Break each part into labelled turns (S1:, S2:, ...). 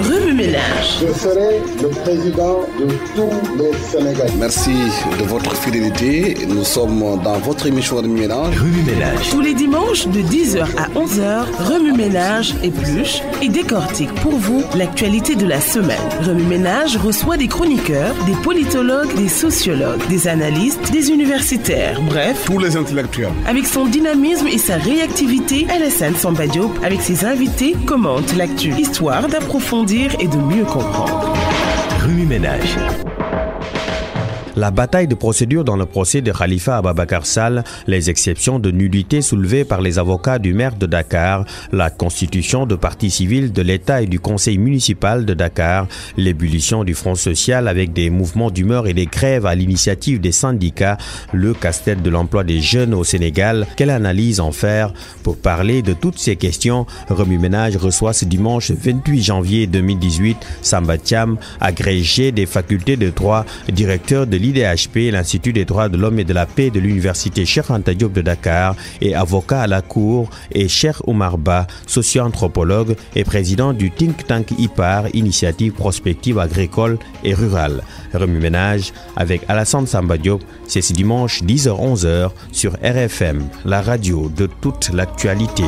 S1: Remue-ménage.
S2: Je serai le président de tous les Sénégalais.
S3: Merci de votre fidélité. Nous sommes dans votre émission Remue-ménage.
S1: Remue-ménage. Tous les dimanches de 10h à 11h, Remue-ménage épluche et décortique pour vous l'actualité de la semaine. Remue-ménage reçoit des chroniqueurs, des politologues, des sociologues, des analystes, des universitaires, bref,
S3: tous les intellectuels.
S1: Avec son dynamisme et sa réactivité, Alassane Samba Diop, avec ses invités, commente l'actu, histoire d'approfondir et de mieux comprendre.
S4: Remue-ménage. La bataille de procédure dans le procès de Khalifa Ababacar Sall, les exceptions de nullité soulevées par les avocats du maire de Dakar, la constitution de partie civile de l'État et du conseil municipal de Dakar, l'ébullition du Front social avec des mouvements d'humeur et des grèves à l'initiative des syndicats, le casse-tête de l'emploi des jeunes au Sénégal, quelle analyse en faire? Pour parler de toutes ces questions, Remue-ménage reçoit ce dimanche 28 janvier 2018 Samba Thiam, agrégé des facultés de droit, directeur de l'IDHP, l'Institut des droits de l'homme et de la paix de l'Université Cheikh Anta Diop de Dakar et avocat à la Cour, et Cheikh Oumar Ba, socio-anthropologue et président du think tank IPAR, Initiative prospective agricole et rurale. Remue-ménage avec Alassane Samba Diop, c'est ce dimanche 10h-11h sur RFM, la radio de toute l'actualité.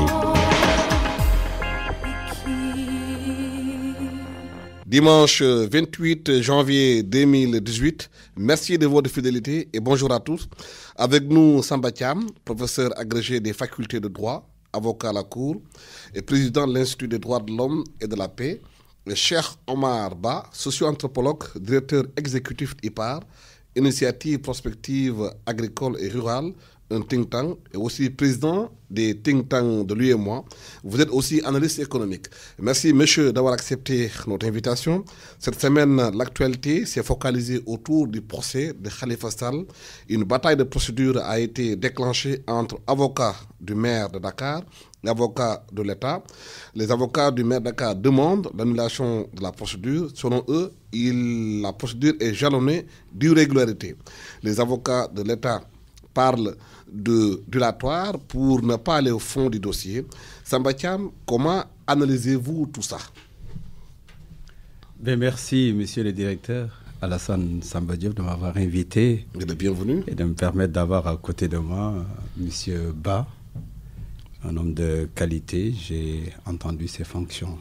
S3: Dimanche 28 janvier 2018, merci de votre fidélité et bonjour à tous. Avec nous, Samba Thiam, professeur agrégé des facultés de droit, avocat à la Cour et président de l'Institut des droits de l'homme et de la paix. Le Cheikh Oumar Ba, socio-anthropologue, directeur exécutif d'IPAR, Initiative prospective agricole et rurale, un think tank, et aussi président des think tanks de l'UEMOA. Vous êtes aussi analyste économique. Merci, monsieur, d'avoir accepté notre invitation. Cette semaine, l'actualité s'est focalisée autour du procès de Khalifa Sall. Une bataille de procédure a été déclenchée entre avocats du maire de Dakar et avocats de l'État. Les avocats du maire de Dakar demandent l'annulation de la procédure. Selon eux, la procédure est jalonnée d'irrégularités. Les avocats de l'État parle de dilatoire pour ne pas aller au fond du dossier. Samba Thiam, comment analysez-vous tout ça?
S5: Bien, merci, monsieur le directeur Alassane Samba Diop, de m'avoir invité.
S3: Vous êtes bienvenu.
S5: Et de me permettre d'avoir à côté de moi monsieur Ba, un homme de qualité. J'ai entendu ses fonctions.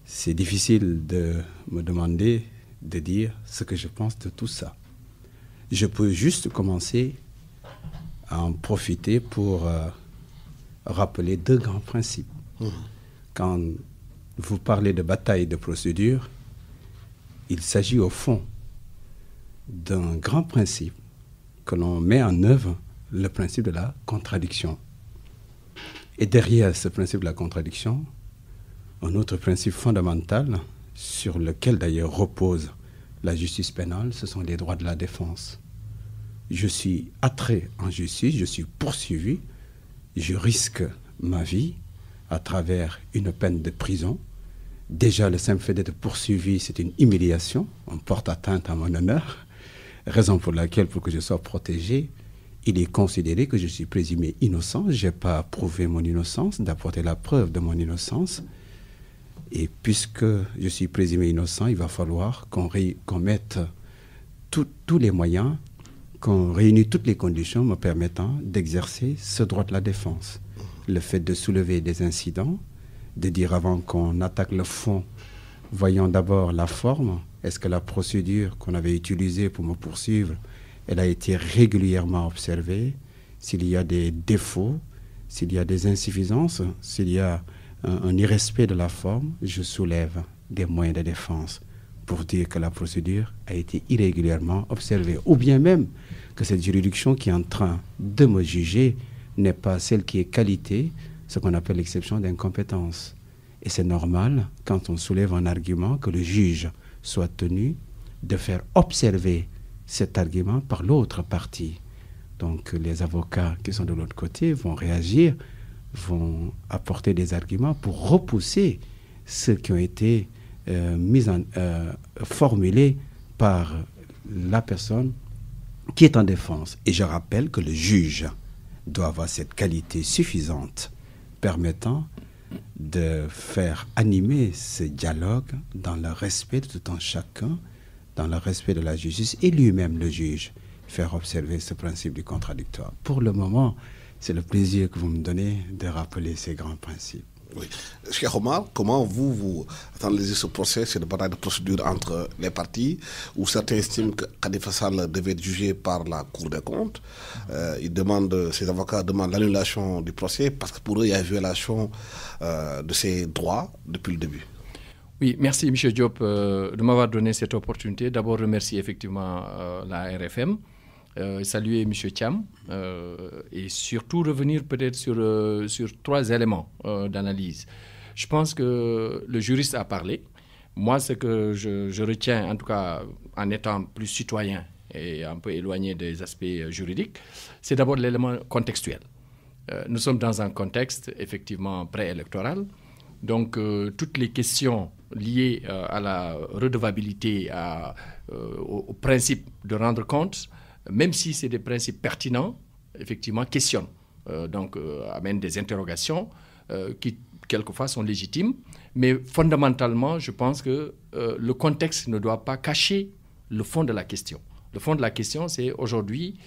S5: C'est difficile de me demander de dire ce que je pense de tout ça. Je peux juste commencer à en profiter pour rappeler deux grands principes. Quand vous parlez de bataille de procédure, il s'agit au fond d'un grand principe que l'on met en œuvre, le principe de la contradiction. Et derrière ce principe de la contradiction, un autre principe fondamental sur lequel d'ailleurs repose la justice pénale, ce sont les droits de la défense. Je suis attrait en justice, je suis poursuivi, je risque ma vie à travers une peine de prison. Déjà, le simple fait d'être poursuivi, c'est une humiliation, on porte atteinte à mon honneur, raison pour laquelle, pour que je sois protégé, il est considéré que je suis présumé innocent. Je n'ai pas prouvé mon innocence, d'apporter la preuve de mon innocence. Et puisque je suis présumé innocent, il va falloir qu'on mette tous les moyens, qu'on réunisse toutes les conditions me permettant d'exercer ce droit de la défense. Le fait de soulever des incidents, de dire avant qu'on attaque le fond, voyons d'abord la forme. Est-ce que la procédure qu'on avait utilisée pour me poursuivre, elle a été régulièrement observée? S'il y a des défauts, s'il y a des insuffisances, s'il y a un irrespect de la forme, je soulève des moyens de défense pour dire que la procédure a été irrégulièrement observée. Ou bien même que cette juridiction qui est en train de me juger n'est pas celle qui est qualité, ce qu'on appelle l'exception d'incompétence. Et c'est normal, quand on soulève un argument, que le juge soit tenu de faire observer cet argument par l'autre partie. Donc les avocats qui sont de l'autre côté vont réagir, vont apporter des arguments pour repousser ceux qui ont été formulés par la personne qui est en défense. Et je rappelle que le juge doit avoir cette qualité suffisante permettant de faire animer ce dialogue dans le respect de tout un chacun, dans le respect de la justice et lui-même le juge, faire observer ce principe du contradictoire. Pour le moment, c'est le plaisir que vous me donnez de rappeler ces grands principes.
S3: Oui. Cheikh Omar, comment vous analysez ce procès, cette bataille de procédure entre les partis, où certains estiment que Khalifa Sall devait être jugé par la Cour des comptes. Ses avocats demandent l'annulation du procès parce que pour eux, il y a une violation de ses droits depuis le début.
S6: Oui, merci M. Diop de m'avoir donné cette opportunité. D'abord, remercier effectivement la RFM. Saluer M. Thiam et surtout revenir peut-être sur 3 éléments d'analyse. Je pense que le juriste a parlé. Moi, ce que je retiens, en tout cas en étant plus citoyen et un peu éloigné des aspects juridiques, c'est d'abord l'élément contextuel. Nous sommes dans un contexte effectivement préélectoral. Donc, toutes les questions liées à la redevabilité, au principe de rendre compte, même si c'est des principes pertinents, effectivement, questionnent. Amènent des interrogations qui, quelquefois, sont légitimes. Mais fondamentalement, je pense que le contexte ne doit pas cacher le fond de la question. Le fond de la question, c'est aujourd'hui,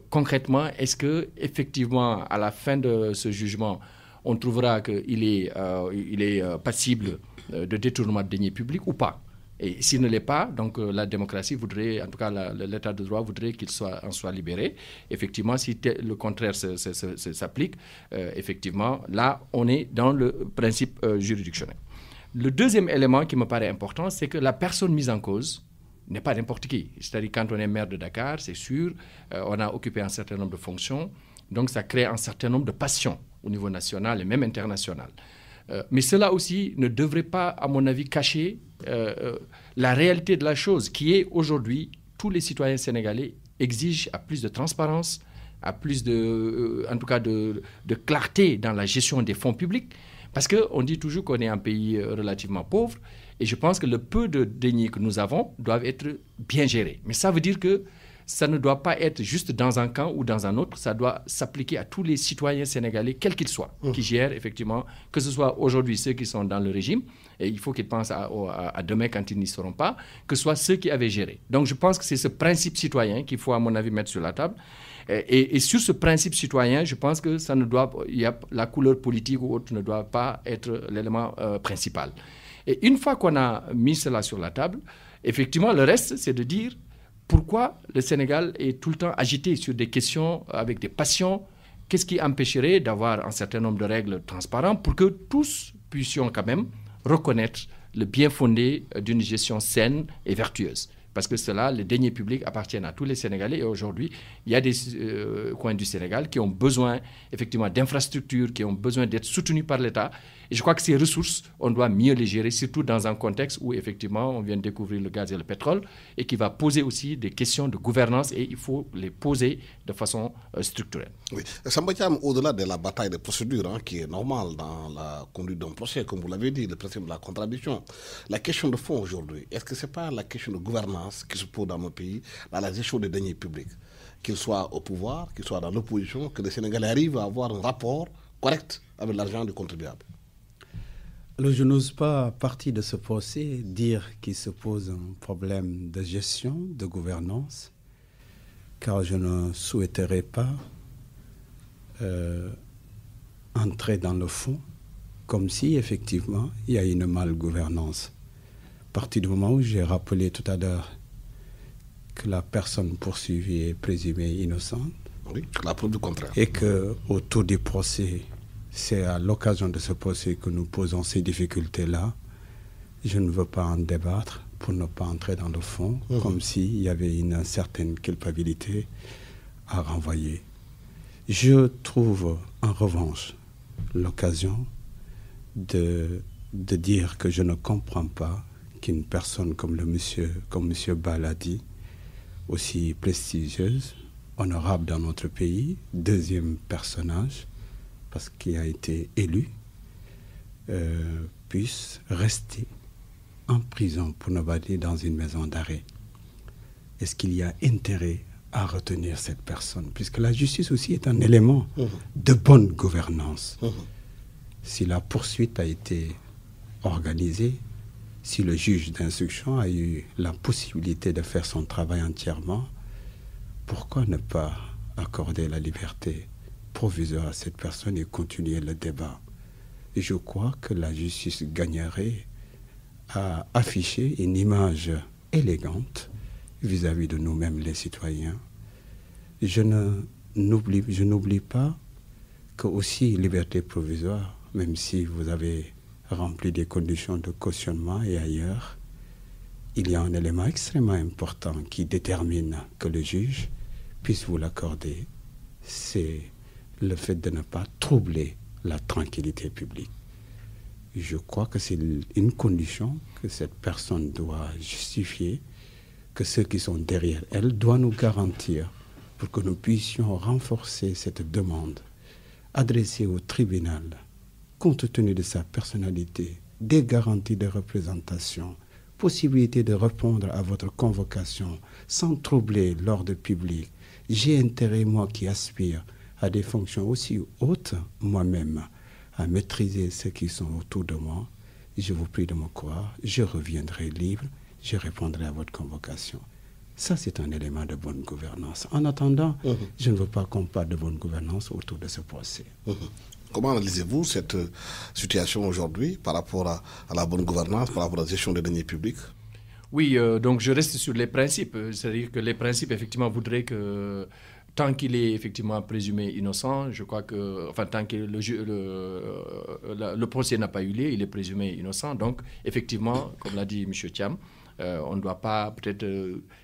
S6: concrètement, est-ce que effectivement, à la fin de ce jugement, on trouvera qu'il est passible de détournement de deniers publics ou pas? Et s'il ne l'est pas, donc la démocratie voudrait, en tout cas l'état de droit voudrait qu'il en soit libéré. Effectivement, si le contraire s'applique, effectivement, là, on est dans le principe juridictionnel. Le deuxième élément qui me paraît important, c'est que la personne mise en cause n'est pas n'importe qui. C'est-à-dire quand on est maire de Dakar, c'est sûr, on a occupé un certain nombre de fonctions, donc ça crée un certain nombre de passions au niveau national et même international. Mais cela aussi ne devrait pas, à mon avis, cacher la réalité de la chose, qui est aujourd'hui, tous les citoyens sénégalais exigent à plus de transparence, à plus en tout cas de clarté dans la gestion des fonds publics, parce qu'on dit toujours qu'on est un pays relativement pauvre, et je pense que le peu de deniers que nous avons doivent être bien gérés. Mais ça veut dire que ça ne doit pas être juste dans un camp ou dans un autre, ça doit s'appliquer à tous les citoyens sénégalais, quels qu'ils soient, qui gèrent effectivement, que ce soit aujourd'hui ceux qui sont dans le régime, et il faut qu'ils pensent à demain quand ils n'y seront pas, que ce soit ceux qui avaient géré. Donc je pense que c'est ce principe citoyen qu'il faut à mon avis mettre sur la table. Et sur ce principe citoyen, je pense que la couleur politique ou autre ne doit pas être l'élément principal. Et une fois qu'on a mis cela sur la table, effectivement le reste c'est de dire pourquoi le Sénégal est tout le temps agité sur des questions avec des passions. Qu'est-ce qui empêcherait d'avoir un certain nombre de règles transparentes pour que tous puissions quand même reconnaître le bien fondé d'une gestion saine et vertueuse? Parce que cela, les deniers publics appartiennent à tous les Sénégalais. Et aujourd'hui, il y a des coins du Sénégal qui ont besoin effectivement d'infrastructures, qui ont besoin d'être soutenus par l'État. Et je crois que ces ressources, on doit mieux les gérer, surtout dans un contexte où effectivement on vient de découvrir le gaz et le pétrole et qui va poser aussi des questions de gouvernance et il faut les poser de façon structurelle.
S3: Oui. Samba Thiam, au-delà de la bataille de procédure, qui est normale dans la conduite d'un procès, comme vous l'avez dit, le principe de la contradiction, la question de fond aujourd'hui, est-ce que ce n'est pas la question de gouvernance qui se pose dans nos pays, dans la gestion des deniers publics, qu'ils soient au pouvoir, qu'ils soient dans l'opposition, que les Sénégalais arrivent à avoir un rapport correct avec l'argent du contribuable?
S5: Alors, je n'ose pas, partir de ce procès, dire qu'il se pose un problème de gestion, de gouvernance, car je ne souhaiterais pas entrer dans le fond, comme si, effectivement, il y a une malgouvernance. À partir du moment où j'ai rappelé tout à l'heure que la personne poursuivie est présumée innocente,
S3: oui, la preuve du contraire.
S5: Et qu'autour du procès, c'est à l'occasion de ce procès que nous posons ces difficultés-là. Je ne veux pas en débattre pour ne pas entrer dans le fond, comme s'il y avait une certaine culpabilité à renvoyer. Je trouve en revanche l'occasion de dire que je ne comprends pas qu'une personne comme M. Ba l'a dit, aussi prestigieuse, honorable dans notre pays, deuxième personnage, parce qu'il a été élu, puisse rester en prison, pour ne pas dire dans une maison d'arrêt. Est-ce qu'il y a intérêt à retenir cette personne? Puisque la justice aussi est un élément de bonne gouvernance. si la poursuite a été organisée, si le juge d'instruction a eu la possibilité de faire son travail entièrement, pourquoi ne pas accorder la liberté provisoire à cette personne et continuer le débat? Et je crois que la justice gagnerait à afficher une image élégante vis-à-vis de nous-mêmes les citoyens. Je n'oublie pas que aussi liberté provisoire, même si vous avez rempli des conditions de cautionnement et ailleurs, il y a un élément extrêmement important qui détermine que le juge puisse vous l'accorder. C'est le fait de ne pas troubler la tranquillité publique. Je crois que c'est une condition que cette personne doit justifier, que ceux qui sont derrière elle doivent nous garantir pour que nous puissions renforcer cette demande adressée au tribunal, compte tenu de sa personnalité, des garanties de représentation, possibilité de répondre à votre convocation sans troubler l'ordre public. J'ai intérêt, moi qui aspire à des fonctions aussi hautes, moi-même, à maîtriser ceux qui sont autour de moi. Je vous prie de me croire, je reviendrai libre, je répondrai à votre convocation. Ça, c'est un élément de bonne gouvernance. En attendant, je ne veux pas qu'on parle de bonne gouvernance autour de ce procès.
S3: Comment analysez-vous cette situation aujourd'hui par rapport à la bonne gouvernance, par rapport à la gestion des deniers publics?
S6: Oui, donc je reste sur les principes. C'est-à-dire que les principes, effectivement, voudraient que tant qu'il est effectivement présumé innocent, je crois que, enfin, tant que le procès n'a pas eu lieu, il est présumé innocent. Donc, effectivement, comme l'a dit M. Thiam, on ne doit pas peut-être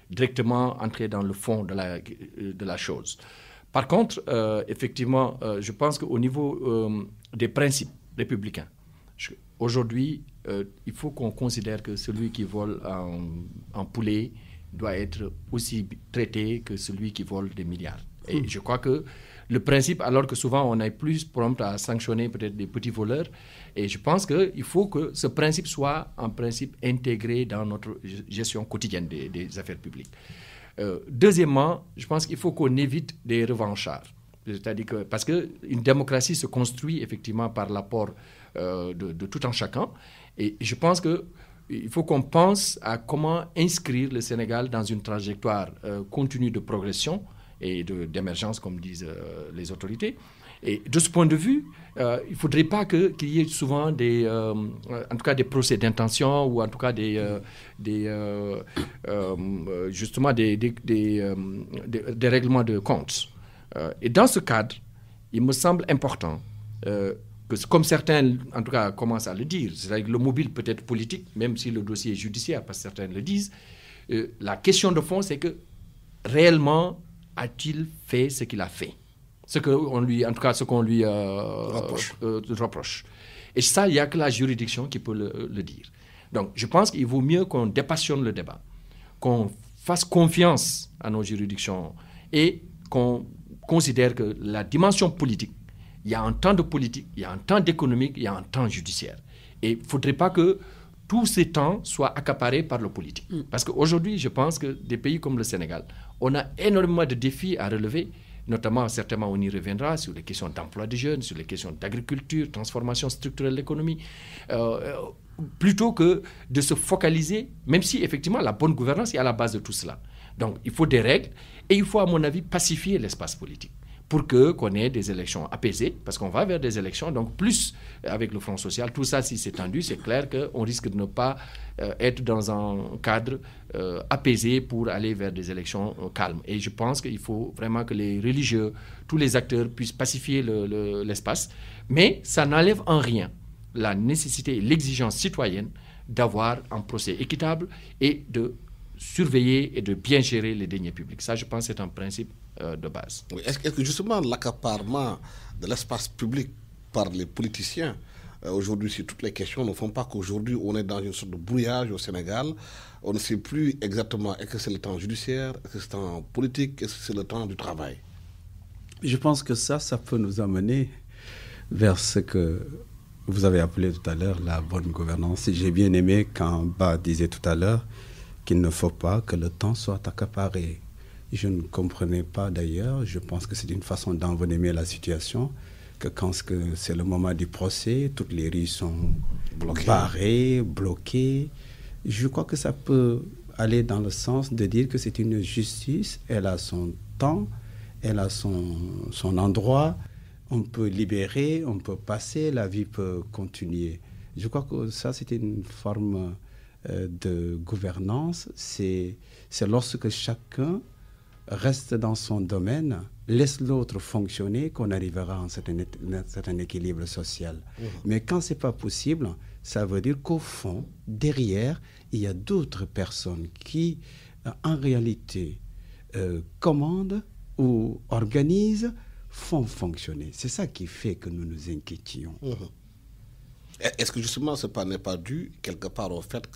S6: directement entrer dans le fond de la chose. Par contre, effectivement, je pense qu'au niveau des principes républicains, aujourd'hui, il faut qu'on considère que celui qui vole un poulet doit être aussi traité que celui qui vole des milliards. Et je crois que le principe, alors que souvent on est plus prompt à sanctionner peut-être des petits voleurs, et je pense qu'il faut que ce principe soit un principe intégré dans notre gestion quotidienne des affaires publiques. Deuxièmement, je pense qu'il faut qu'on évite des revanchards. C'est-à-dire que, parce qu'une démocratie se construit effectivement par l'apport de tout un chacun, et je pense qu'il faut qu'on pense à comment inscrire le Sénégal dans une trajectoire continue de progression et d'émergence, comme disent les autorités. Et de ce point de vue, il ne faudrait pas qu'il y ait souvent en tout cas des procès d'intention ou en tout cas justement des règlements de comptes. Et dans ce cadre, il me semble important que, comme certains en tout cas commencent à le dire, c'est-à-dire que le mobile peut être politique, même si le dossier est judiciaire, parce que certains le disent, la question de fond, c'est que réellement, a-t-il fait ce qu'il a fait? Ce qu'on lui reproche. Et ça, il n'y a que la juridiction qui peut le dire. Donc, je pense qu'il vaut mieux qu'on dépassionne le débat, qu'on fasse confiance à nos juridictions et qu'on considère que la dimension politique, il y a un temps de politique, il y a un temps d'économique, il y a un temps judiciaire. Et il ne faudrait pas que tous ces temps soient accaparés par le politique. Parce qu'aujourd'hui, je pense que des pays comme le Sénégal, on a énormément de défis à relever, notamment, certainement, on y reviendra sur les questions d'emploi des jeunes, sur les questions d'agriculture, transformation structurelle de l'économie, plutôt que de se focaliser, même si, effectivement, la bonne gouvernance est à la base de tout cela. Donc, il faut des règles et il faut, à mon avis, pacifier l'espace politique pour qu'on ait des élections apaisées, parce qu'on va vers des élections, donc plus avec le Front social, tout ça, si c'est tendu, c'est clair qu'on risque de ne pas être dans un cadre apaisé pour aller vers des élections calmes. Et je pense qu'il faut vraiment que les religieux, tous les acteurs puissent pacifier l'espace, mais ça n'enlève en rien la nécessité et l'exigence citoyenne d'avoir un procès équitable et de surveiller et de bien gérer les deniers publics. Ça, je pense, c'est un principe de base.
S3: Oui, est-ce que justement l'accaparement de l'espace public par les politiciens, aujourd'hui, si toutes les questions ne font pas qu'aujourd'hui, on est dans une sorte de brouillage au Sénégal, on ne sait plus exactement est-ce que c'est le temps judiciaire, est-ce que c'est le temps politique, est-ce que c'est le temps du travail?
S5: Je pense que ça peut nous amener vers ce que vous avez appelé tout à l'heure la bonne gouvernance. J'ai bien aimé quand Ba disait tout à l'heure qu'il ne faut pas que le temps soit accaparé. Je ne comprenais pas d'ailleurs, je pense que c'est une façon d'envenimer la situation, que quand c'est le moment du procès, toutes les rues sont barrées, bloquées. Je crois que ça peut aller dans le sens de dire que c'est une justice, elle a son temps, elle a son endroit, on peut libérer, on peut passer, la vie peut continuer. Je crois que ça, c'est une forme de gouvernance. C'est lorsque chacun reste dans son domaine, laisse l'autre fonctionner, qu'on arrivera à un certain équilibre social. Mais quand ce n'est pas possible, ça veut dire qu'au fond, derrière, il y a d'autres personnes qui, en réalité, commandent ou organisent, font fonctionner. C'est ça qui fait que nous nous inquiétions.
S3: Est-ce que justement ce n'est pas dû quelque part au fait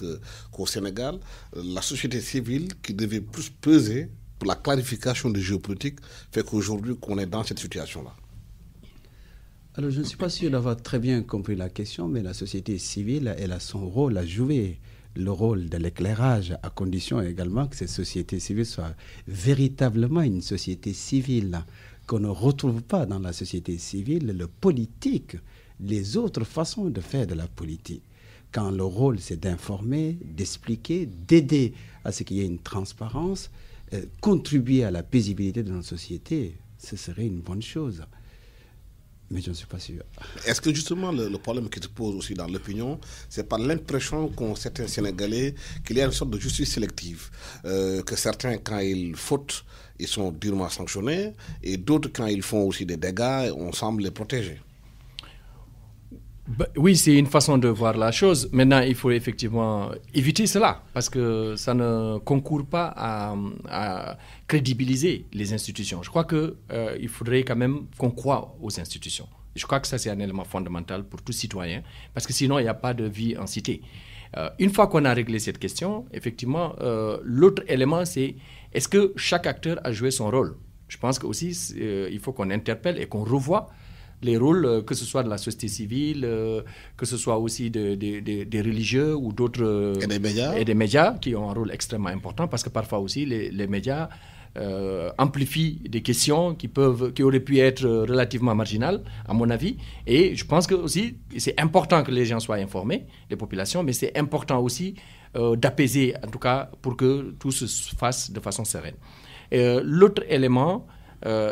S3: qu'au Sénégal, la société civile qui devait plus peser pour la clarification des géopolitiques fait qu'aujourd'hui qu'on est dans cette situation-là?
S5: Alors je ne suis pas sûr d'avoir très bien compris la question, mais la société civile, elle a son rôle à jouer, le rôle de l'éclairage, à condition également que cette société civile soit véritablement une société civile, qu'on ne retrouve pas dans la société civile le politique, les autres façons de faire de la politique. Quand le rôle, c'est d'informer, d'expliquer, d'aider à ce qu'il y ait une transparence, contribuer à la paisibilité de notre société, ce serait une bonne chose. Mais je ne suis pas sûr.
S3: Est-ce que justement le problème qui se pose aussi dans l'opinion, c'est pas l'impression qu'ont certains Sénégalais qu'il y a une sorte de justice sélective, que certains, quand ils fautent, ils sont durement sanctionnés, et d'autres, quand ils font aussi des dégâts, on semble les protéger?
S6: Oui, c'est une façon de voir la chose. Maintenant, il faut effectivement éviter cela parce que ça ne concourt pas à crédibiliser les institutions. Je crois qu'il faudrait quand même qu'on croie aux institutions. Je crois que ça, c'est un élément fondamental pour tout citoyen parce que sinon, il n'y a pas de vie en cité. Une fois qu'on a réglé cette question, effectivement, l'autre élément, c'est est-ce que chaque acteur a joué son rôle? Je pense qu'aussi, il faut qu'on interpelle et qu'on revoie les rôles, que ce soit de la société civile, que ce soit aussi des religieux ou d'autres...
S3: Et des
S6: médias qui ont un rôle extrêmement important parce que parfois aussi les médias amplifient des questions qui auraient pu être relativement marginales, à mon avis. Et je pense que aussi, c'est important que les gens soient informés, les populations, mais c'est important aussi d'apaiser, en tout cas, pour que tout se fasse de façon sereine. L'autre élément,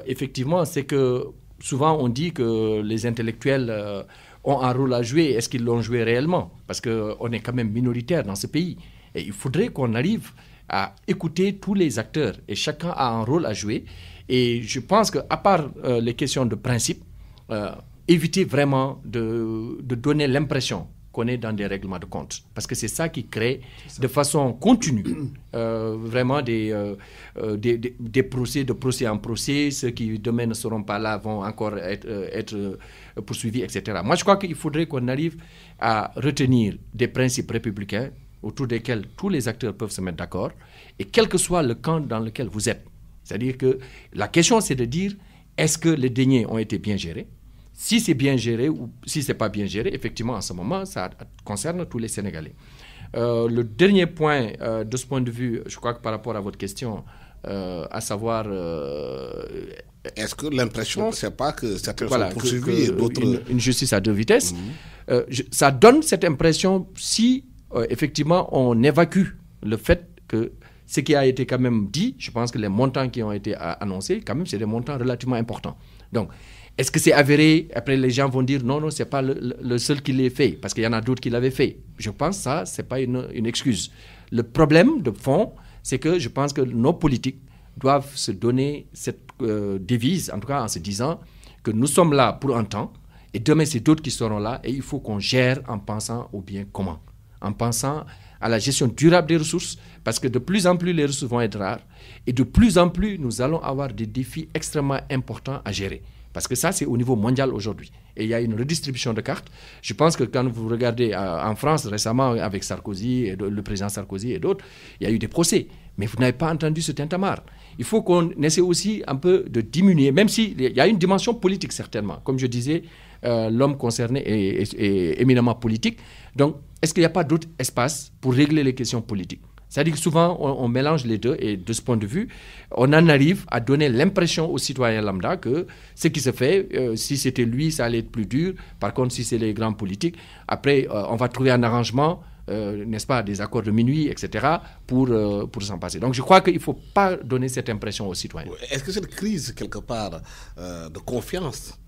S6: effectivement, c'est que souvent, on dit que les intellectuels ont un rôle à jouer. Est-ce qu'ils l'ont joué réellement? Parce qu'on est quand même minoritaire dans ce pays. Et il faudrait qu'on arrive à écouter tous les acteurs. Et chacun a un rôle à jouer. Et je pense qu'à part les questions de principe, éviter vraiment de donner l'impression qu'on est dans des règlements de compte. Parce que c'est ça qui crée de façon continue vraiment des procès, de procès en procès. Ceux qui demain ne seront pas là vont encore être poursuivis, etc. Moi, je crois qu'il faudrait qu'on arrive à retenir des principes républicains autour desquels tous les acteurs peuvent se mettre d'accord, et quel que soit le camp dans lequel vous êtes. C'est-à-dire que la question, c'est de dire, est-ce que les deniers ont été bien gérés? Si c'est bien géré ou si ce n'est pas bien géré, effectivement, en ce moment, ça concerne tous les Sénégalais. Le dernier point, de ce point de vue, je crois que par rapport à votre question, à savoir...
S3: Est-ce que l'impression, c'est pas que certains sont poursuivis et d'autres...
S6: Une justice à deux vitesses. Ça donne cette impression si, effectivement, on évacue le fait que ce qui a été quand même dit, je pense que les montants qui ont été annoncés, quand même, c'est des montants relativement importants. Donc, est-ce que c'est avéré? Après, les gens vont dire non, ce n'est pas le seul qui l'ait fait, parce qu'il y en a d'autres qui l'avaient fait. Je pense que ça, ce n'est pas une excuse. Le problème de fond, c'est que je pense que nos politiques doivent se donner cette devise, en tout cas en se disant que nous sommes là pour un temps, et demain, c'est d'autres qui seront là, et il faut qu'on gère en pensant au bien commun, en pensant à la gestion durable des ressources, parce que de plus en plus, les ressources vont être rares, et de plus en plus, nous allons avoir des défis extrêmement importants à gérer. Parce que ça, c'est au niveau mondial aujourd'hui. Et il y a une redistribution de cartes. Je pense que quand vous regardez en France récemment avec Sarkozy, et le président Sarkozy et d'autres, il y a eu des procès. Mais vous n'avez pas entendu ce tintamarre. Il faut qu'on essaie aussi un peu de diminuer, même s'il y a une dimension politique certainement. Comme je disais, l'homme concerné est éminemment politique. Donc, est-ce qu'il n'y a pas d'autre espace pour régler les questions politiques? C'est-à-dire que souvent, on mélange les deux et de ce point de vue, on en arrive à donner l'impression aux citoyens lambda que ce qui se fait, si c'était lui, ça allait être plus dur. Par contre, si c'est les grands politiques, après, on va trouver un arrangement, n'est-ce pas, des accords de minuit, etc., pour s'en passer. Donc je crois qu'il ne faut pas donner cette impression aux citoyens.
S3: Est-ce que cette crise, quelque part, de confiance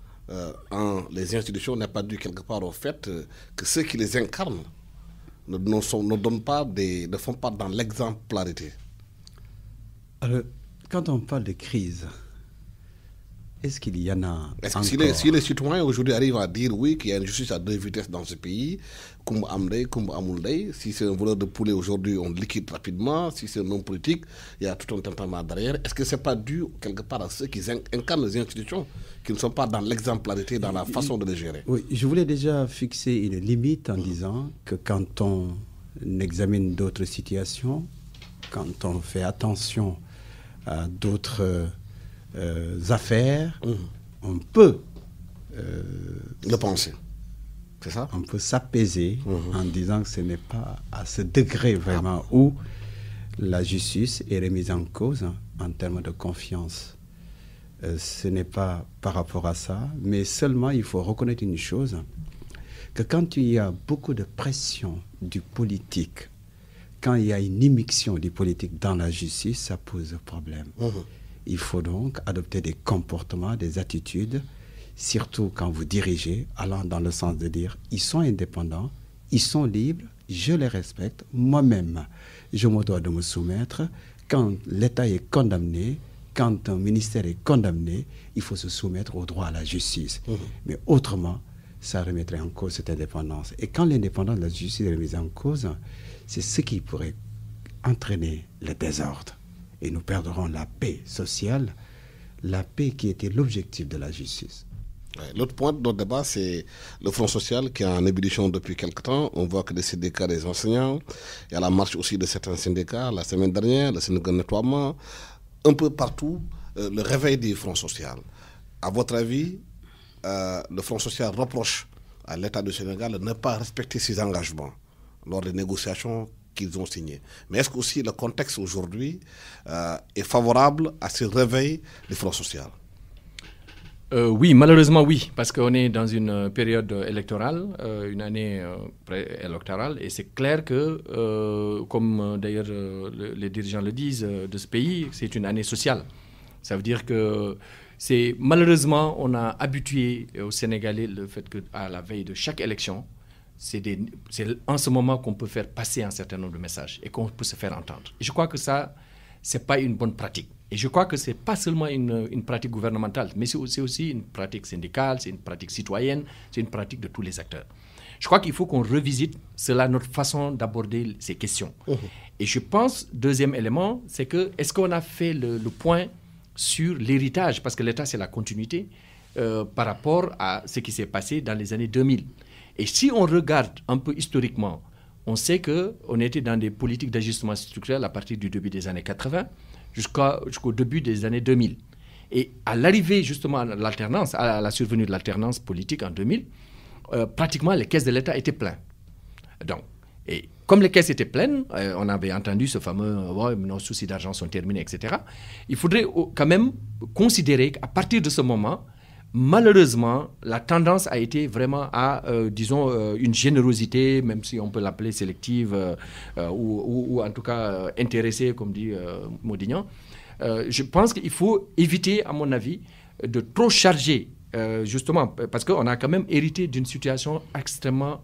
S3: en les institutions n'est pas due quelque part au fait que ceux qui les incarnent ne font pas dans l'exemplarité?
S5: Alors, quand on parle de crise, est-ce qu'il y en a
S3: Est-ce
S5: encore?
S3: que si les citoyens aujourd'hui arrivent à dire oui, qu'il y a une justice à deux vitesses dans ce pays, comme Amdei, comme Amoundei, si c'est un voleur de poulet aujourd'hui, on le liquide rapidement, si c'est un homme politique, il y a tout un tintamarre derrière. Est-ce que ce n'est pas dû quelque part à ceux qui incarnent les institutions, qui ne sont pas dans l'exemplarité, dans la façon de les gérer?
S5: Oui, je voulais déjà fixer une limite en disant que quand on examine d'autres situations, quand on fait attention à d'autres affaires, on peut
S3: le penser. C'est ça?
S5: On peut s'apaiser en disant que ce n'est pas à ce degré vraiment où la justice est remise en cause en termes de confiance. Ce n'est pas par rapport à ça, mais seulement il faut reconnaître une chose, que quand il y a beaucoup de pression du politique, quand il y a une immixtion du politique dans la justice, ça pose problème. Il faut donc adopter des comportements, des attitudes, surtout quand vous dirigez, allant dans le sens de dire, ils sont indépendants, ils sont libres, je les respecte, moi-même, je me dois de me soumettre. Quand l'État est condamné, quand un ministère est condamné, il faut se soumettre au droit à la justice. Mais autrement, ça remettrait en cause cette indépendance. Et quand l'indépendance de la justice est remise en cause, c'est ce qui pourrait entraîner le désordre. Et nous perdrons la paix sociale, la paix qui était l'objectif de la justice.
S3: L'autre point de notre débat, c'est le Front social qui est en ébullition depuis quelque temps. On voit que des syndicats des enseignants, il y a la marche aussi de certains syndicats la semaine dernière, le syndicat de nettoiement, un peu partout, le réveil du Front social. À votre avis, le Front social reproche à l'État du Sénégal de ne pas respecter ses engagements lors des négociations qu'ils ont signées. Mais est-ce que aussi le contexte aujourd'hui est favorable à ce réveil du Front social?
S6: Oui, malheureusement oui, parce qu'on est dans une période électorale, une année électorale, et c'est clair que, comme d'ailleurs les dirigeants le disent de ce pays, c'est une année sociale. Ça veut dire que malheureusement, on a habitué aux Sénégalais le fait qu'à la veille de chaque élection, c'est en ce moment qu'on peut faire passer un certain nombre de messages et qu'on peut se faire entendre. Et je crois que ça, ce n'est pas une bonne pratique. Et je crois que ce n'est pas seulement une pratique gouvernementale, mais c'est aussi une pratique syndicale, c'est une pratique citoyenne, c'est une pratique de tous les acteurs. Je crois qu'il faut qu'on revisite cela, notre façon d'aborder ces questions. Et je pense, deuxième élément, c'est que est-ce qu'on a fait le point sur l'héritage, parce que l'État, c'est la continuité, par rapport à ce qui s'est passé dans les années 2000. Et si on regarde un peu historiquement, on sait qu'on était dans des politiques d'ajustement structurel à partir du début des années 80 jusqu'au début des années 2000. Et à l'arrivée justement à l'alternance, à la survenue de l'alternance politique en 2000, pratiquement les caisses de l'État étaient pleines. Donc, et comme les caisses étaient pleines, on avait entendu ce fameux « nos soucis d'argent sont terminés », etc. Il faudrait quand même considérer qu'à partir de ce moment, malheureusement, la tendance a été vraiment à, disons, une générosité, même si on peut l'appeler sélective ou en tout cas intéressée, comme dit Modignan. Je pense qu'il faut éviter, à mon avis, de trop charger, justement, parce qu'on a quand même hérité d'une situation extrêmement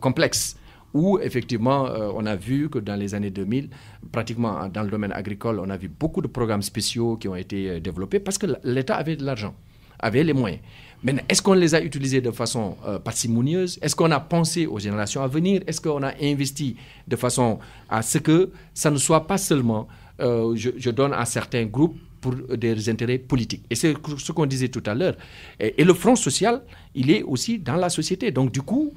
S6: complexe, où effectivement, on a vu que dans les années 2000, pratiquement dans le domaine agricole, on a vu beaucoup de programmes spéciaux qui ont été développés parce que l'État avait de l'argent, avait les moyens. Mais est-ce qu'on les a utilisés de façon parcimonieuse? Est-ce qu'on a pensé aux générations à venir? Est-ce qu'on a investi de façon à ce que ça ne soit pas seulement je donne à certains groupes pour des intérêts politiques? Et c'est ce qu'on disait tout à l'heure. Et le Front social, il est aussi dans la société. Donc du coup,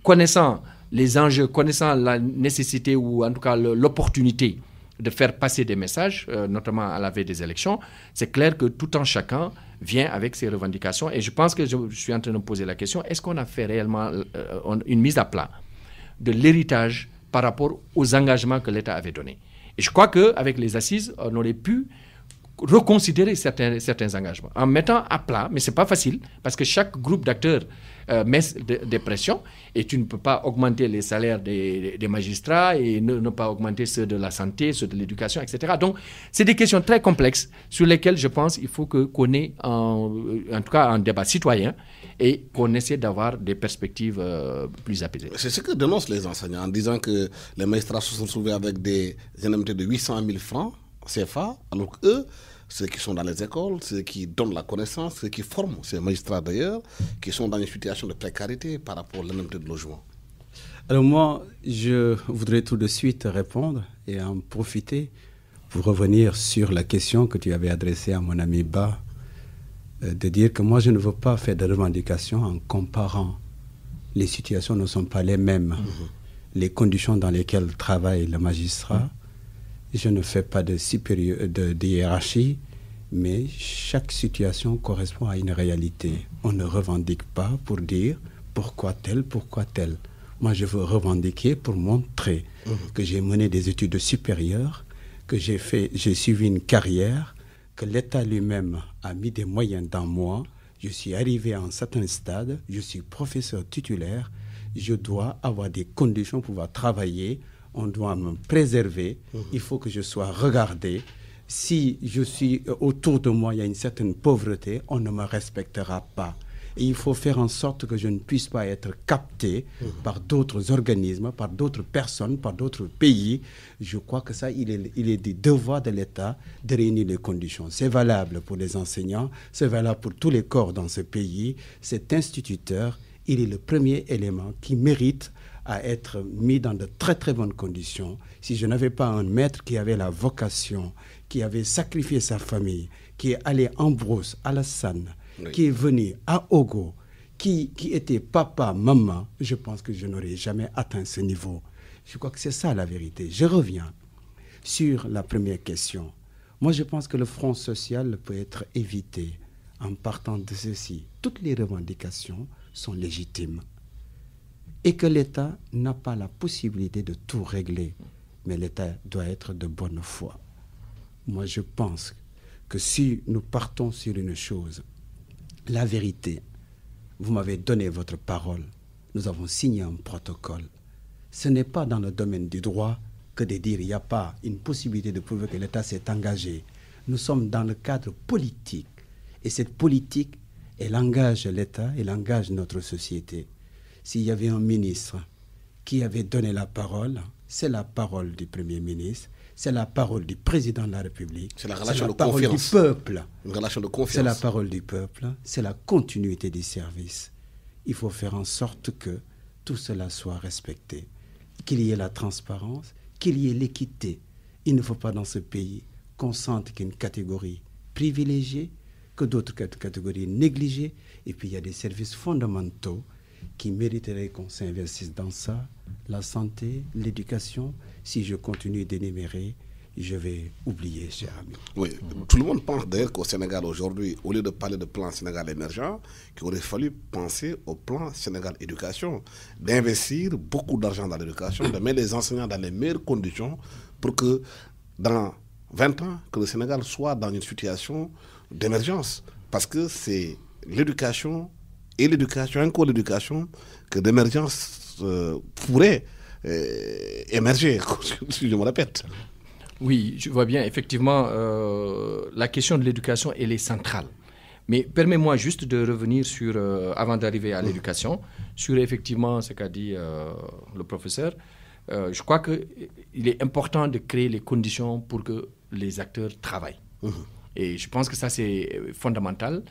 S6: connaissant les enjeux, connaissant la nécessité ou en tout cas l'opportunité de faire passer des messages, notamment à la veille des élections, c'est clair que tout un chacun vient avec ses revendications. Et je pense que je suis en train de me poser la question, est-ce qu'on a fait réellement une mise à plat de l'héritage par rapport aux engagements que l'État avait donnés. Et je crois qu'avec les assises, on aurait pu reconsidérer certains engagements en mettant à plat, mais ce n'est pas facile parce que chaque groupe d'acteurs met des pressions et tu ne peux pas augmenter les salaires des magistrats et ne pas augmenter ceux de la santé, ceux de l'éducation, etc. Donc, c'est des questions très complexes sur lesquelles je pense qu'il faut qu'on ait en tout cas un débat citoyen et qu'on essaie d'avoir des perspectives plus apaisées.
S3: C'est ce que dénoncent les enseignants en disant que les magistrats se sont retrouvés avec des indemnités de 800 000 francs CFA, alors qu'eux, ceux qui sont dans les écoles, ceux qui donnent la connaissance, ceux qui forment ces magistrats d'ailleurs, qui sont dans une situation de précarité par rapport à l'indemnité de logement.
S5: Alors moi, je voudrais tout de suite répondre et en profiter pour revenir sur la question que tu avais adressée à mon ami Ba, de dire que moi je ne veux pas faire de revendications en comparant. Les situations ne sont pas les mêmes. Les conditions dans lesquelles travaille le magistrat, je ne fais pas de hiérarchie, mais chaque situation correspond à une réalité. On ne revendique pas pour dire pourquoi tel. Moi, je veux revendiquer pour montrer que j'ai mené des études supérieures, que j'ai suivi une carrière, que l'État lui-même a mis des moyens dans moi. Je suis arrivé à un certain stade, je suis professeur titulaire, je dois avoir des conditions pour pouvoir travailler. On doit me préserver, il faut que je sois regardé. Si je suis autour de moi, il y a une certaine pauvreté, on ne me respectera pas. Et il faut faire en sorte que je ne puisse pas être capté par d'autres organismes, par d'autres personnes, par d'autres pays. Je crois que ça, il est du devoir de l'État de réunir les conditions. C'est valable pour les enseignants, c'est valable pour tous les corps dans ce pays. Cet instituteur, il est le premier élément qui mérite à être mis dans de très très bonnes conditions. Si je n'avais pas un maître qui avait la vocation, qui avait sacrifié sa famille, qui est allé en Brousse, à Alassane, qui est venu à Ogo, qui était papa, maman, je pense que je n'aurais jamais atteint ce niveau. Je crois que c'est ça la vérité. Je reviens sur la première question. Moi, je pense que le front social peut être évité en partant de ceci. Toutes les revendications sont légitimes. Et que l'État n'a pas la possibilité de tout régler. Mais l'État doit être de bonne foi. Moi, je pense que si nous partons sur une chose, la vérité, vous m'avez donné votre parole, nous avons signé un protocole. Ce n'est pas dans le domaine du droit que de dire qu'il n'y a pas une possibilité de prouver que l'État s'est engagé. Nous sommes dans le cadre politique. Et cette politique, elle engage l'État, elle engage notre société. S'il y avait un ministre qui avait donné la parole, c'est la parole du Premier ministre, c'est la parole du Président de la République,
S3: c'est la relation de
S5: parole
S3: confiance.
S5: Du peuple.
S3: Une relation de confiance.
S5: C'est la parole du peuple, c'est la continuité du service. Il faut faire en sorte que tout cela soit respecté, qu'il y ait la transparence, qu'il y ait l'équité. Il ne faut pas dans ce pays qu'on sente qu'une catégorie privilégiée, que d'autres catégories négligées, et puis il y a des services fondamentaux qui mériteraient qu'on s'investisse dans ça, la santé, l'éducation. Si je continue d'énumérer, je vais oublier, cher ami.
S3: Oui, tout le monde pense d'ailleurs qu'au Sénégal aujourd'hui, au lieu de parler de plan Sénégal émergent, qu'il aurait fallu penser au plan Sénégal éducation, d'investir beaucoup d'argent dans l'éducation, de mettre les enseignants dans les meilleures conditions pour que dans 20 ans, que le Sénégal soit dans une situation d'émergence. Parce que c'est l'éducation et l'éducation, encore l'éducation, que d'émergence pourrait émerger, si je me répète.
S6: Oui, je vois bien, effectivement, la question de l'éducation, elle est centrale. Mais permets-moi juste de revenir sur, avant d'arriver à l'éducation, sur effectivement ce qu'a dit le professeur. Je crois qu'il est important de créer les conditions pour que les acteurs travaillent. Et je pense que ça, c'est fondamental.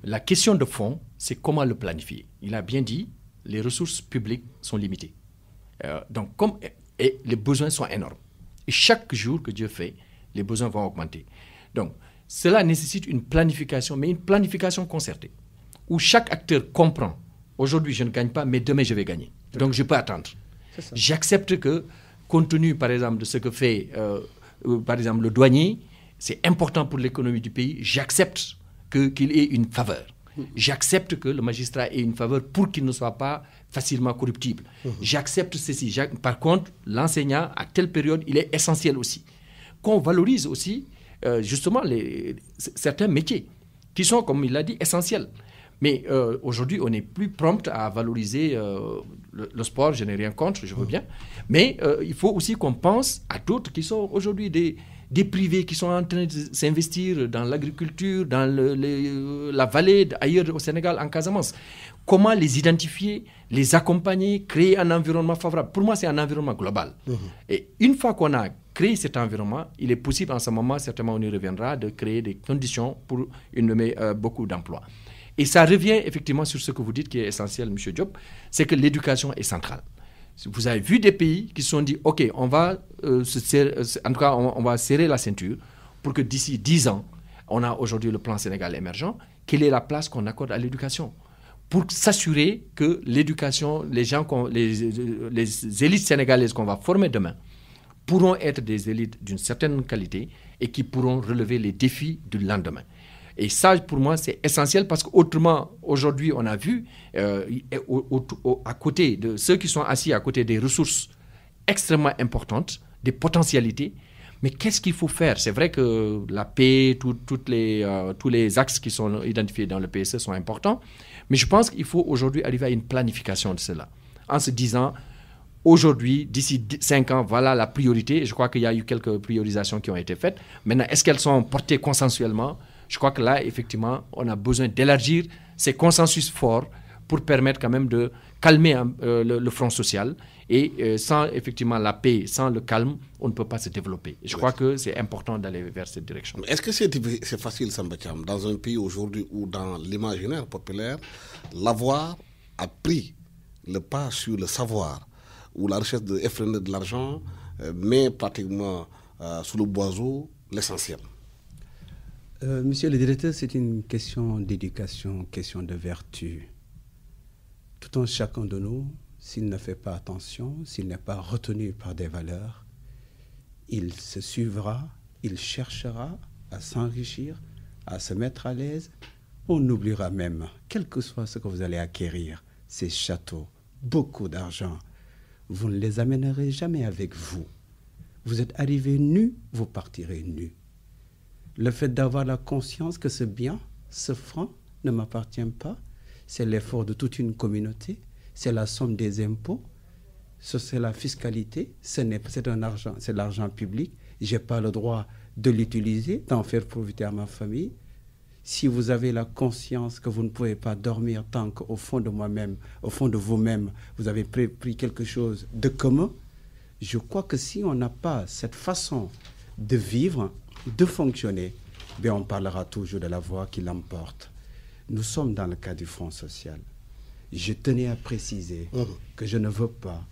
S6: La question de fond, c'est comment le planifier. Il a bien dit, les ressources publiques sont limitées. Donc, et les besoins sont énormes. Et chaque jour que Dieu fait, les besoins vont augmenter. Donc, cela nécessite une planification, mais une planification concertée, où chaque acteur comprend, aujourd'hui je ne gagne pas, mais demain je vais gagner. Donc, je peux attendre. J'accepte que, compte tenu, par exemple, de ce que fait, par exemple, le douanier, c'est important pour l'économie du pays, j'accepte qu'il ait une faveur. J'accepte que le magistrat ait une faveur pour qu'il ne soit pas facilement corruptible. J'accepte ceci. Par contre, l'enseignant, à telle période, il est essentiel aussi. Qu'on valorise aussi, justement, certains métiers qui sont, comme il l'a dit, essentiels. Mais aujourd'hui, on n'est plus prompt à valoriser le sport. Je n'ai rien contre, je veux bien. Mais il faut aussi qu'on pense à d'autres qui sont aujourd'hui des privés qui sont en train de s'investir dans l'agriculture, dans la vallée, ailleurs au Sénégal, en Casamance. Comment les identifier, les accompagner, créer un environnement favorable? Pour moi, c'est un environnement global. Et une fois qu'on a créé cet environnement, il est possible en ce moment, certainement on y reviendra, de créer des conditions pour beaucoup d'emplois. Et ça revient effectivement sur ce que vous dites qui est essentiel, M. Diop, c'est que l'éducation est centrale. Vous avez vu des pays qui se sont dit, OK, on va on va serrer la ceinture pour que d'ici 10 ans, on a aujourd'hui le plan Sénégal émergent, quelle est la place qu'on accorde à l'éducation pour s'assurer que l'éducation, les élites sénégalaises qu'on va former demain pourront être des élites d'une certaine qualité et qui pourront relever les défis du lendemain. Et ça, pour moi, c'est essentiel parce qu'autrement, aujourd'hui, on a vu, à côté de ceux qui sont assis à côté des ressources extrêmement importantes, des potentialités, mais qu'est-ce qu'il faut faire? C'est vrai que la paix, tous les axes qui sont identifiés dans le PSE sont importants, mais je pense qu'il faut aujourd'hui arriver à une planification de cela, en se disant, aujourd'hui, d'ici 5 ans, voilà la priorité. Et je crois qu'il y a eu quelques priorisations qui ont été faites. Maintenant, est-ce qu'elles sont portées consensuellement? Je crois que là, effectivement, on a besoin d'élargir ces consensus forts pour permettre quand même de calmer le front social. Et sans effectivement la paix, sans le calme, on ne peut pas se développer. Je crois que c'est important d'aller vers cette direction.
S3: Est-ce que c'est facile, Samba Thiam, dans un pays aujourd'hui où dans l'imaginaire populaire, l'avoir a pris le pas sur le savoir, où la recherche effrénée de l'argent met pratiquement sous le boiseau l'essentiel?
S5: Monsieur le directeur, c'est une question d'éducation, question de vertu. Tout un chacun de nous, s'il ne fait pas attention, s'il n'est pas retenu par des valeurs, il se suivra, il cherchera à s'enrichir, à se mettre à l'aise. On oubliera même, quel que soit ce que vous allez acquérir, ces châteaux, beaucoup d'argent, vous ne les amènerez jamais avec vous. Vous êtes arrivé nu, vous partirez nu. Le fait d'avoir la conscience que ce bien, ce franc, ne m'appartient pas, c'est l'effort de toute une communauté, c'est la somme des impôts, c'est la fiscalité, c'est l'argent public, je n'ai pas le droit de l'utiliser, d'en faire profiter à ma famille. Si vous avez la conscience que vous ne pouvez pas dormir tant qu'au fond de moi-même, au fond de vous-même, vous avez pris quelque chose de commun, je crois que si on n'a pas cette façon de vivre, de fonctionner, bien on parlera toujours de la voix qui l'emporte. Nous sommes dans le cas du Front social. Je tenais à préciser que je ne veux pas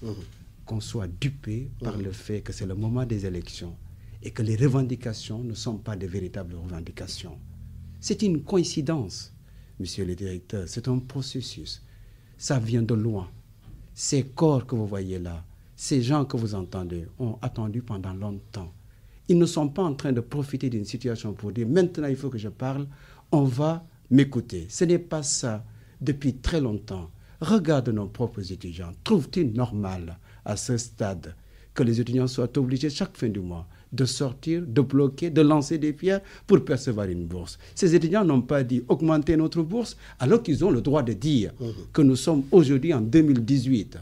S5: qu'on soit dupé par le fait que c'est le moment des élections et que les revendications ne sont pas de véritables revendications. C'est une coïncidence, monsieur le directeur, c'est un processus. Ça vient de loin. Ces corps que vous voyez là, ces gens que vous entendez, ont attendu pendant longtemps. Ils ne sont pas en train de profiter d'une situation pour dire « maintenant il faut que je parle, on va m'écouter ». Ce n'est pas ça depuis très longtemps. Regarde nos propres étudiants. Trouve-t-il normal à ce stade que les étudiants soient obligés chaque fin du mois de sortir, de bloquer, de lancer des pierres pour percevoir une bourse? Ces étudiants n'ont pas dit « augmenter notre bourse » alors qu'ils ont le droit de dire que nous sommes aujourd'hui en 2018.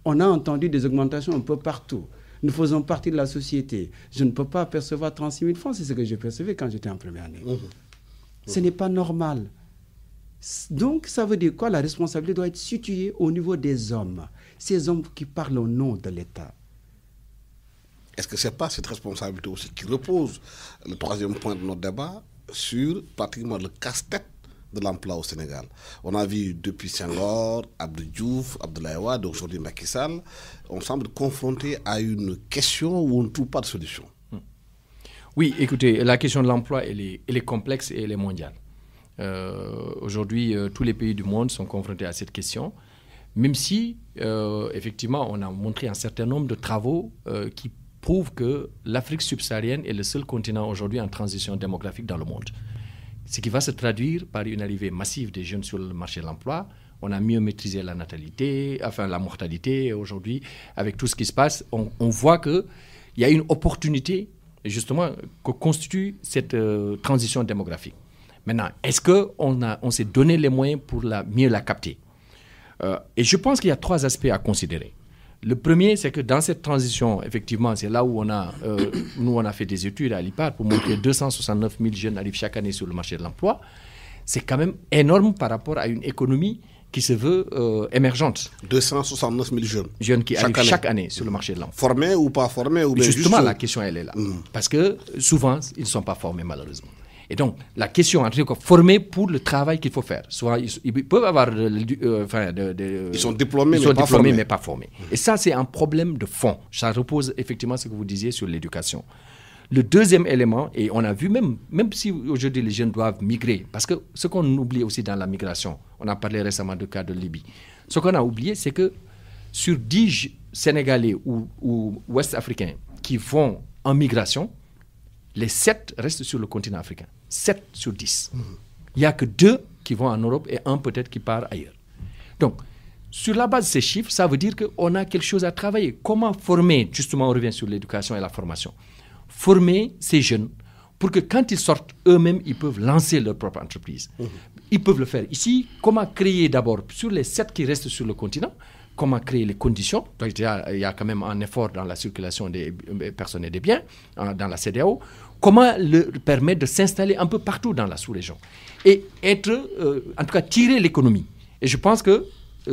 S5: On a entendu des augmentations un peu partout. Nous faisons partie de la société. Je ne peux pas percevoir 36 000 francs, c'est ce que je percevais quand j'étais en première année. Ce n'est pas normal. Donc, ça veut dire quoi? La responsabilité doit être située au niveau des hommes. Ces hommes qui parlent au nom de l'État.
S3: Est-ce que ce n'est pas cette responsabilité aussi qui repose, le troisième point de notre débat, sur pratiquement le casse-tête de l'emploi au Sénégal? On a vu depuis Senghor, Abdou Diouf, Abdoulaye Wade, aujourd'hui Macky Sall, on semble confronté à une question où on ne trouve pas de solution.
S6: Oui, écoutez, la question de l'emploi, elle est complexe et elle est mondiale. Aujourd'hui, tous les pays du monde sont confrontés à cette question, même si, effectivement, on a montré un certain nombre de travaux qui prouvent que l'Afrique subsaharienne est le seul continent aujourd'hui en transition démographique dans le monde, ce qui va se traduire par une arrivée massive des jeunes sur le marché de l'emploi. On a mieux maîtrisé la natalité, enfin la mortalité aujourd'hui. Avec tout ce qui se passe, on voit qu'il y a une opportunité, justement, que constitue cette transition démographique. Maintenant, est-ce qu'on s'est donné les moyens pour mieux la capter? Et je pense qu'il y a 3 aspects à considérer. Le premier, c'est que dans cette transition, effectivement, c'est là où nous, on a fait des études à l'IPAR pour montrer que 269 000 jeunes arrivent chaque année sur le marché de l'emploi. C'est quand même énorme par rapport à une économie qui se veut émergente.
S3: 269 000 jeunes.
S6: Jeunes qui arrivent chaque année sur le marché de l'emploi.
S3: Formés ou pas formés ou
S6: justement, la question, elle est là. Parce que souvent, ils ne sont pas formés, malheureusement. Et donc, la question, en tout cas, formés pour le travail qu'il faut faire. Soit ils peuvent avoir...
S3: ils sont diplômés,
S6: mais pas formés. Et ça, c'est un problème de fond. Ça repose effectivement ce que vous disiez sur l'éducation. Le deuxième élément, et on a vu même si aujourd'hui les jeunes doivent migrer, parce que ce qu'on oublie aussi dans la migration, on a parlé récemment du cas de Libye, ce qu'on a oublié, c'est que sur 10 Sénégalais ou Ouest-Africains qui vont en migration, les 7 restent sur le continent africain. 7 sur 10. Il n'y a que 2 qui vont en Europe et 1 peut-être qui part ailleurs. Donc, sur la base de ces chiffres, ça veut dire qu'on a quelque chose à travailler. Comment former, justement, on revient sur l'éducation et la formation, former ces jeunes pour que quand ils sortent eux-mêmes, ils peuvent lancer leur propre entreprise. Ils peuvent le faire ici. Comment créer d'abord, sur les 7 qui restent sur le continent, comment créer les conditions. Donc, il y a quand même un effort dans la circulation des personnes et des biens, dans la CEDEAO. Comment leur permettre de s'installer un peu partout dans la sous-région et être, en tout cas, tirer l'économie. Et je pense que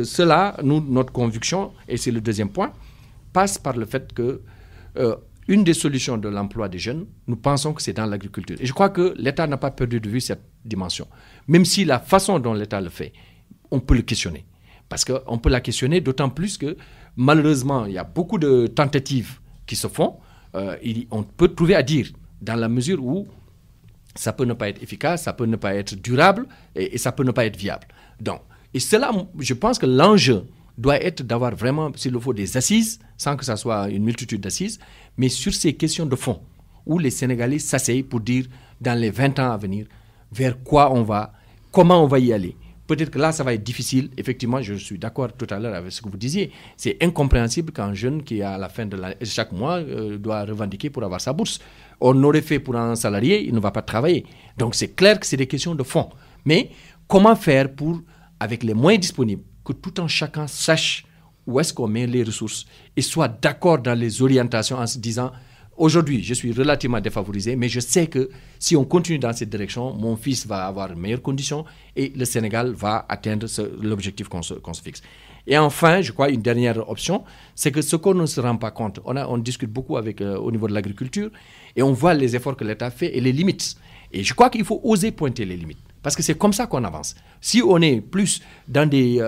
S6: cela, notre conviction, et c'est le deuxième point, passe par le fait que une des solutions de l'emploi des jeunes, nous pensons que c'est dans l'agriculture. Et je crois que l'État n'a pas perdu de vue cette dimension. Même si la façon dont l'État le fait, on peut le questionner. Parce qu'on peut la questionner d'autant plus que, malheureusement, il y a beaucoup de tentatives qui se font. On peut trouver à dire, dans la mesure où ça peut ne pas être efficace, ça peut ne pas être durable et ça peut ne pas être viable. Donc, et cela, je pense que l'enjeu doit être d'avoir vraiment, s'il le faut, des assises, sans que ça soit une multitude d'assises, mais sur ces questions de fond, où les Sénégalais s'asseyent pour dire, dans les 20 ans à venir, vers quoi on va, comment on va y aller. Peut-être que là, ça va être difficile. Effectivement, je suis d'accord tout à l'heure avec ce que vous disiez. C'est incompréhensible qu'un jeune qui, à la fin de chaque mois, doit revendiquer pour avoir sa bourse. On aurait fait pour un salarié, il ne va pas travailler. Donc, c'est clair que c'est des questions de fond. Mais comment faire pour, avec les moyens disponibles, que tout un chacun sache où est-ce qu'on met les ressources et soit d'accord dans les orientations en se disant... Aujourd'hui, je suis relativement défavorisé, mais je sais que si on continue dans cette direction, mon fils va avoir de meilleures conditions et le Sénégal va atteindre l'objectif qu'on se fixe. Et enfin, je crois, une dernière option, c'est que ce qu'on ne se rend pas compte, on discute beaucoup au niveau de l'agriculture et on voit les efforts que l'État fait et les limites. Et je crois qu'il faut oser pointer les limites. Parce que c'est comme ça qu'on avance. Si on est plus dans des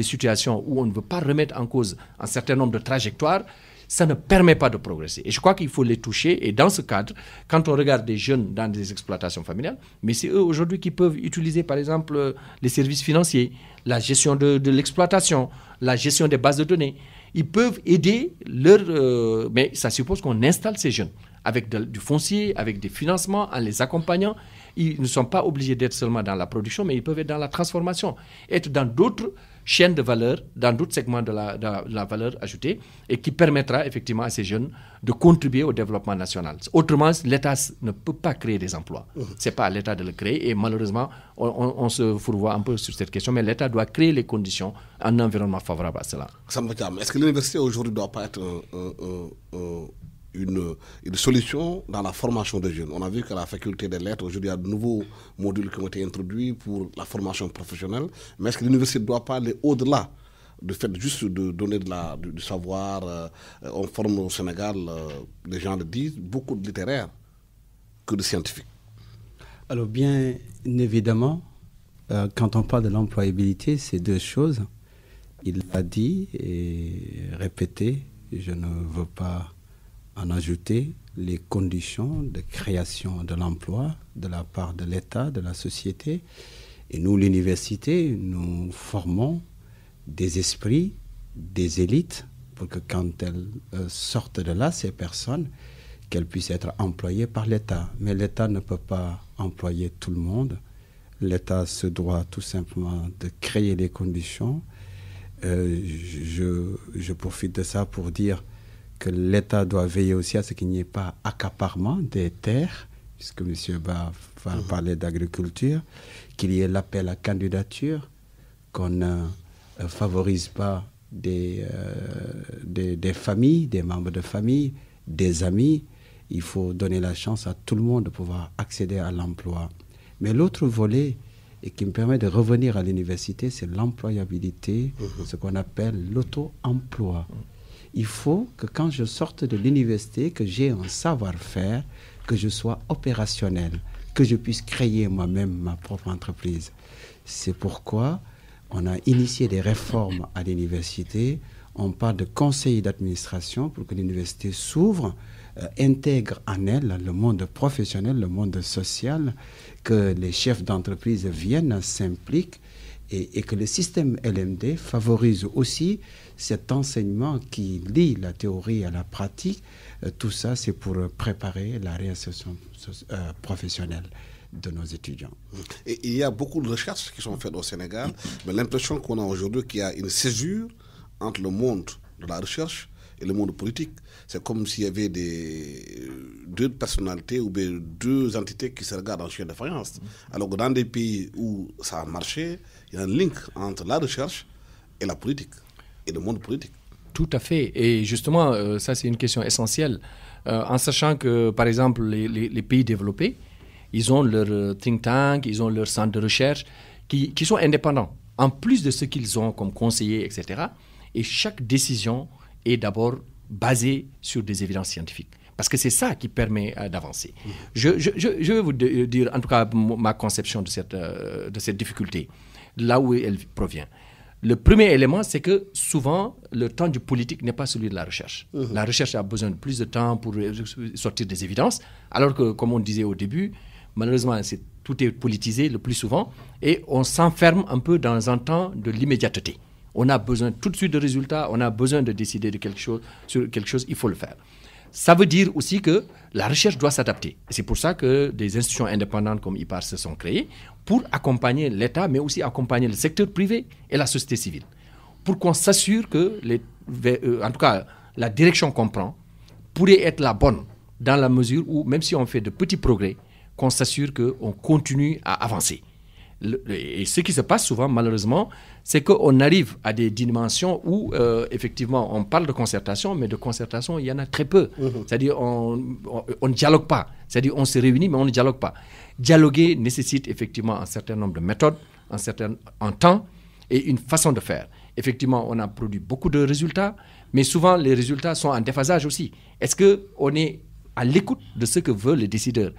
S6: situations où on ne veut pas remettre en cause un certain nombre de trajectoires, ça ne permet pas de progresser. Et je crois qu'il faut les toucher. Et dans ce cadre, quand on regarde des jeunes dans des exploitations familiales, mais c'est eux aujourd'hui qui peuvent utiliser, par exemple, les services financiers, la gestion de l'exploitation, la gestion des bases de données. Ils peuvent aider mais ça suppose qu'on installe ces jeunes avec du foncier, avec des financements, en les accompagnant. Ils ne sont pas obligés d'être seulement dans la production, mais ils peuvent être dans la transformation, être dans d'autres chaînes de valeur, dans d'autres segments de la valeur ajoutée, et qui permettra effectivement à ces jeunes de contribuer au développement national. Autrement, l'État ne peut pas créer des emplois. Ce n'est pas à l'État de le créer, et malheureusement, on se fourvoie un peu sur cette question, mais l'État doit créer les conditions, un environnement favorable à cela.
S3: Est-ce que l'université aujourd'hui ne doit pas être une solution dans la formation des jeunes? On a vu qu'à la faculté des lettres, aujourd'hui, il y a de nouveaux modules qui ont été introduits pour la formation professionnelle. Mais est-ce que l'université ne doit pas aller au-delà du fait juste de donner du savoir? On forme au Sénégal, les gens le disent, beaucoup de littéraires que de scientifiques.
S5: Alors bien évidemment, quand on parle de l'employabilité, c'est 2 choses. Il l'a dit et répété, je ne veux pas en ajouter, les conditions de création de l'emploi de la part de l'État, de la société. Et nous, l'université, nous formons des esprits, des élites, pour que quand elles sortent de là, ces personnes qu'elles puissent être employées par l'État. Mais l'État ne peut pas employer tout le monde. L'État se doit tout simplement de créer les conditions. Je profite de ça pour dire que l'État doit veiller aussi à ce qu'il n'y ait pas accaparement des terres, puisque M. Ba va parler d'agriculture, qu'il y ait l'appel à candidature, qu'on ne favorise pas des familles, des membres de famille, des amis. Il faut donner la chance à tout le monde de pouvoir accéder à l'emploi. Mais l'autre volet, et qui me permet de revenir à l'université, c'est l'employabilité, ce qu'on appelle l'auto-emploi. Il faut que quand je sorte de l'université, que j'ai un savoir-faire, que je sois opérationnel, que je puisse créer moi-même ma propre entreprise. C'est pourquoi on a initié des réformes à l'université. On parle de conseil d'administration pour que l'université s'ouvre, intègre en elle le monde professionnel, le monde social, que les chefs d'entreprise viennent, s'impliquent et que le système LMD favorise aussi cet enseignement qui lie la théorie à la pratique. Tout ça, c'est pour préparer la réinsertion professionnelle de nos étudiants.
S3: Et il y a beaucoup de recherches qui sont faites au Sénégal, mais l'impression qu'on a aujourd'hui qu'il y a une césure entre le monde de la recherche et le monde politique. C'est comme s'il y avait deux personnalités ou bien deux entités qui se regardent en chien de faïence. Alors que dans des pays où ça a marché, il y a un link entre la recherche et la politique, et le monde politique.
S6: Tout à fait. Et justement, ça c'est une question essentielle. En sachant que, par exemple, les pays développés, ils ont leur think tank, ils ont leur centre de recherche qui sont indépendants, en plus de ce qu'ils ont comme conseillers, etc. Et chaque décision est d'abord basée sur des évidences scientifiques. Parce que c'est ça qui permet d'avancer. Je vais vous dire, en tout cas, ma conception de cette difficulté, là où elle provient. Le premier élément, c'est que souvent, le temps du politique n'est pas celui de la recherche. La recherche a besoin de plus de temps pour sortir des évidences, alors que, comme on disait au début, malheureusement, tout est politisé le plus souvent, et on s'enferme un peu dans un temps de l'immédiateté. On a besoin tout de suite de résultats, on a besoin de décider de sur quelque chose, il faut le faire. Ça veut dire aussi que la recherche doit s'adapter. C'est pour ça que des institutions indépendantes comme IPAR se sont créées pour accompagner l'État, mais aussi accompagner le secteur privé et la société civile. Pour qu'on s'assure que, en tout cas, la direction qu'on prend pourrait être la bonne dans la mesure où, même si on fait de petits progrès, qu'on s'assure qu'on continue à avancer. Et ce qui se passe souvent, malheureusement, c'est qu'on arrive à des dimensions où, effectivement, on parle de concertation, mais de concertation, il y en a très peu. C'est-à-dire, on ne dialogue pas. C'est-à-dire, on se réunit, mais on ne dialogue pas. Dialoguer nécessite effectivement un certain nombre de méthodes, un temps et une façon de faire. Effectivement, on a produit beaucoup de résultats, mais souvent, les résultats sont en déphasage aussi. Est-ce qu'on est à l'écoute de ce que veulent les décideurs?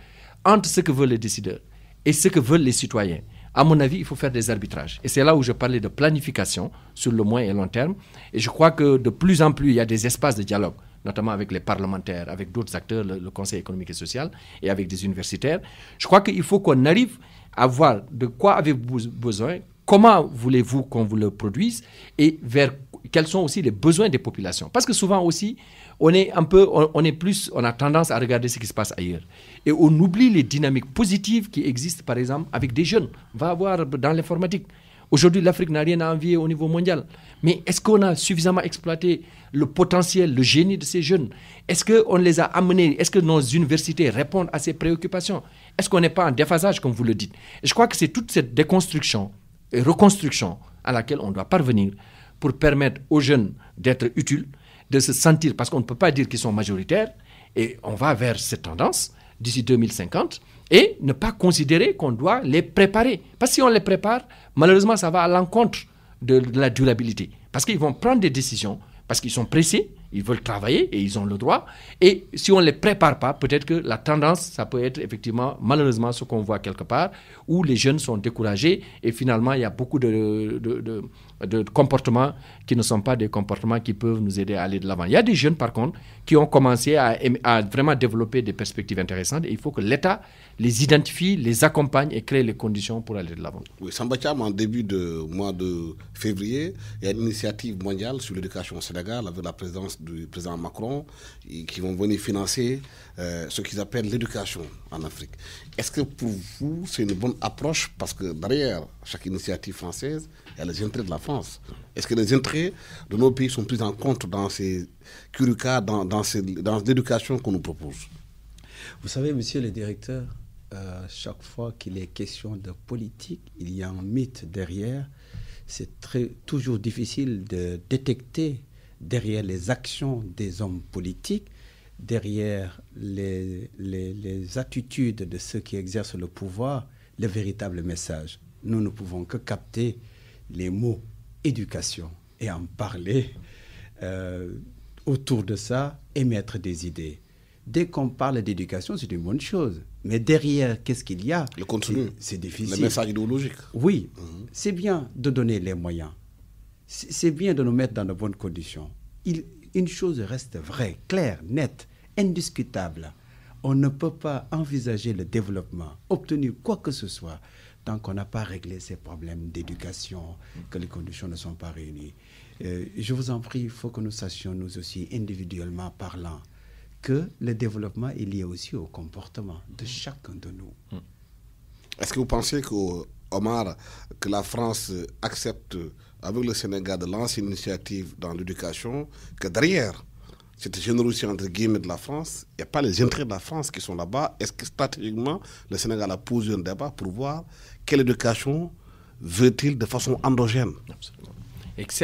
S6: Entre ce que veulent les décideurs et ce que veulent les citoyens, à mon avis, il faut faire des arbitrages. Et c'est là où je parlais de planification sur le moyen et long terme. Et je crois que de plus en plus, il y a des espaces de dialogue, notamment avec les parlementaires, avec d'autres acteurs, le Conseil économique et social, et avec des universitaires. Je crois qu'il faut qu'on arrive à voir de quoi avez-vous besoin, comment voulez-vous qu'on vous le produise, et vers quels sont aussi les besoins des populations. Parce que souvent aussi, on a tendance à regarder ce qui se passe ailleurs. Et on oublie les dynamiques positives qui existent, par exemple, avec des jeunes. On va voir dans l'informatique. Aujourd'hui, l'Afrique n'a rien à envier au niveau mondial. Mais est-ce qu'on a suffisamment exploité le potentiel, le génie de ces jeunes? Est-ce qu'on les a amenés? Est-ce que nos universités répondent à ces préoccupations? Est-ce qu'on n'est pas en déphasage, comme vous le dites? Et je crois que c'est toute cette déconstruction et reconstruction à laquelle on doit parvenir pour permettre aux jeunes d'être utiles, de se sentir, parce qu'on ne peut pas dire qu'ils sont majoritaires, et on va vers cette tendance d'ici 2050, et ne pas considérer qu'on doit les préparer. Parce que si on les prépare, malheureusement, ça va à l'encontre de la durabilité. Parce qu'ils vont prendre des décisions, parce qu'ils sont pressés, ils veulent travailler et ils ont le droit. Et si on ne les prépare pas, peut-être que la tendance, ça peut être effectivement, malheureusement, ce qu'on voit quelque part, où les jeunes sont découragés et finalement, il y a beaucoup de comportements qui ne sont pas des comportements qui peuvent nous aider à aller de l'avant. Il y a des jeunes, par contre, qui ont commencé à vraiment développer des perspectives intéressantes et il faut que l'État les identifie, les accompagne et crée les conditions pour aller de l'avant.
S3: Oui, Samba Thiam, en début de mois de février, il y a une initiative mondiale sur l'éducation au Sénégal avec la présidence France du président Macron qui vont venir financer ce qu'ils appellent l'éducation en Afrique. Est-ce que pour vous, c'est une bonne approche? Parce que derrière chaque initiative française, il y a les intérêts de la France. Est-ce que les intérêts de nos pays sont pris en compte dans ces curricula, dans l'éducation qu'on nous propose?
S5: Vous savez, monsieur le directeur, chaque fois qu'il est question de politique, il y a un mythe derrière. C'est toujours difficile de détecter derrière les actions des hommes politiques, derrière les attitudes de ceux qui exercent le pouvoir, le véritable message. Nous ne pouvons que capter les mots éducation et en parler autour de ça, émettre des idées. Dès qu'on parle d'éducation, c'est une bonne chose. Mais derrière, qu'est-ce qu'il y a?
S3: Le contenu,
S5: c'est difficile.
S3: Le message idéologique.
S5: Oui, c'est bien de donner les moyens. C'est bien de nous mettre dans de bonnes conditions. Une chose reste vraie, claire, nette, indiscutable. On ne peut pas envisager le développement, obtenir quoi que ce soit, tant qu'on n'a pas réglé ces problèmes d'éducation, que les conditions ne sont pas réunies. Je vous en prie, il faut que nous sachions, nous aussi, individuellement parlant, que le développement est lié aussi au comportement de chacun de nous.
S3: Est-ce que vous pensez Omar, que la France accepte avec le Sénégal de lancer une initiative dans l'éducation, que derrière cette générosité entre guillemets de la France, il n'y a pas les intérêts de la France qui sont là-bas? Est-ce que stratégiquement, le Sénégal a posé un débat pour voir quelle éducation veut-il de façon endogène?
S6: Absolument.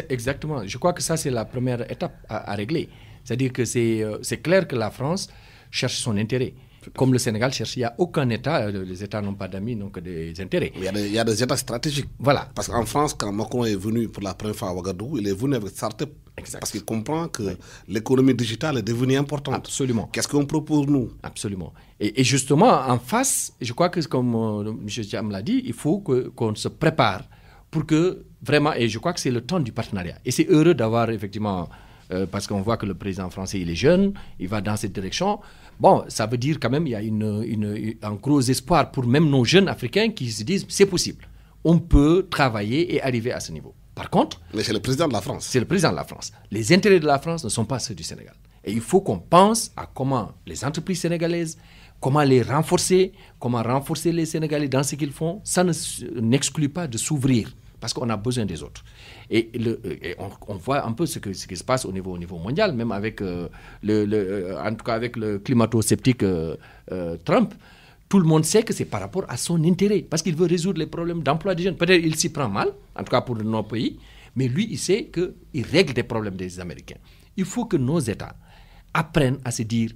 S6: Exactement. Je crois que ça, c'est la première étape à régler. C'est-à-dire que c'est clair que la France cherche son intérêt. Comme le Sénégal cherche, il n'y a aucun État, les États n'ont pas d'amis, donc des intérêts.
S3: Il y a des États stratégiques.
S6: Voilà.
S3: Parce qu'en France, quand Macron est venu pour la première fois à Ouagadougou, il est venu avec start-up.
S6: Exact.
S3: Parce qu'il comprend que l'économie digitale est devenue importante.
S6: Absolument.
S3: Qu'est-ce qu'on propose, nous?
S6: Absolument. Et justement, en face, je crois que comme M. Thiam l'a dit, il faut qu'on se prépare pour que vraiment, et je crois que c'est le temps du partenariat. Et c'est heureux d'avoir effectivement... parce qu'on voit que le président français, il est jeune, il va dans cette direction. Bon, ça veut dire quand même qu'il y a un gros espoir pour même nos jeunes Africains qui se disent c'est possible. On peut travailler et arriver à ce niveau. Par contre...
S3: Mais c'est le président de la France.
S6: C'est le président de la France. Les intérêts de la France ne sont pas ceux du Sénégal. Et il faut qu'on pense à comment les entreprises sénégalaises, comment les renforcer, comment renforcer les Sénégalais dans ce qu'ils font. Ça n'exclut pas de s'ouvrir, parce qu'on a besoin des autres. Et on voit un peu ce qui se passe au niveau mondial, même avec, en tout cas avec le climato-sceptique Trump. Tout le monde sait que c'est par rapport à son intérêt, parce qu'il veut résoudre les problèmes d'emploi des jeunes. Peut-être qu'il s'y prend mal, en tout cas pour nos pays, mais lui, il sait qu'il règle des problèmes des Américains. Il faut que nos États apprennent à se dire,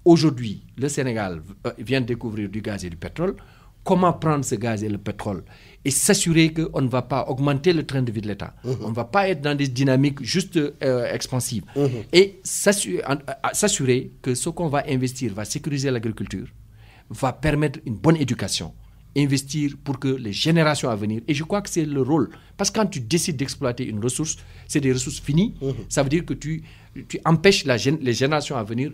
S6: aujourd'hui, le Sénégal vient de découvrir du gaz et du pétrole, comment prendre ce gaz et le pétrole et s'assurer qu'on ne va pas augmenter le train de vie de l'État. On ne va pas être dans des dynamiques juste expansives. Et s'assurer que ce qu'on va investir va sécuriser l'agriculture, va permettre une bonne éducation, investir pour que les générations à venir, et je crois que c'est le rôle, parce que quand tu décides d'exploiter une ressource, c'est des ressources finies, ça veut dire que tu empêches les générations à venir